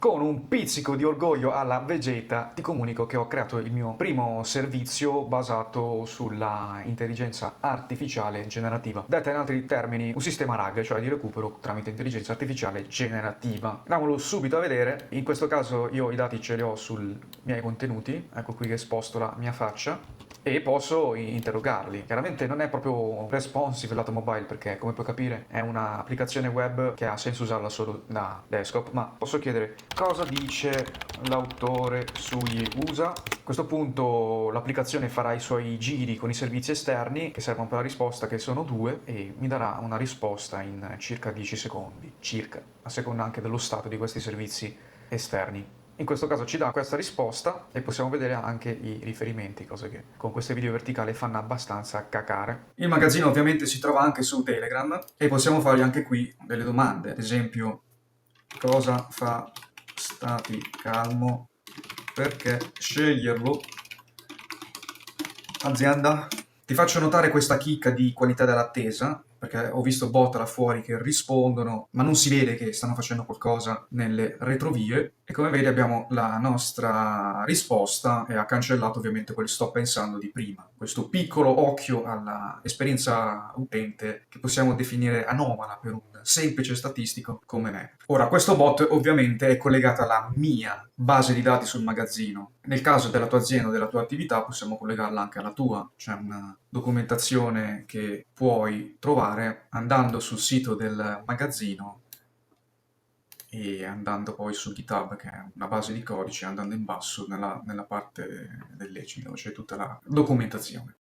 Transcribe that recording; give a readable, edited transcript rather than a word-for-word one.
Con un pizzico di orgoglio alla Vegeta ti comunico che ho creato il mio primo servizio basato sulla intelligenza artificiale generativa. Detta in altri termini, un sistema RAG, cioè di recupero tramite intelligenza artificiale generativa. Andiamolo subito a vedere. In questo caso io i dati ce li ho sui miei contenuti. Ecco qui che sposto la mia faccia e posso interrogarli. Chiaramente non è proprio responsive lato mobile perché, come puoi capire, è un'applicazione web che ha senso usarla solo da desktop, ma posso chiedere cosa dice l'autore sugli USA. A questo punto l'applicazione farà i suoi giri con i servizi esterni che servono per la risposta, che sono due, e mi darà una risposta in circa 10 secondi, circa, a seconda anche dello stato di questi servizi esterni. In questo caso ci dà questa risposta e possiamo vedere anche i riferimenti, cose che con queste video verticali fanno abbastanza cacare. Il magazzino ovviamente si trova anche su Telegram e possiamo fargli anche qui delle domande, ad esempio cosa fa Stati Calmo, perché sceglierlo, azienda. Ti faccio notare questa chicca di qualità dell'attesa, perché ho visto bot là fuori che rispondono, ma non si vede che stanno facendo qualcosa nelle retrovie. E come vedi abbiamo la nostra risposta e ha cancellato ovviamente quel sto pensando di prima. Questo piccolo occhio all'esperienza utente che possiamo definire anomala per un semplice statistico come me. Ora, questo bot ovviamente è collegato alla mia base di dati sul magazzino. Nel caso della tua azienda o della tua attività possiamo collegarla anche alla tua. C'è una documentazione che puoi trovare andando sul sito del magazzino e andando poi su GitHub, che è una base di codice, andando in basso nella parte dell'ECI, dove c'è tutta la documentazione.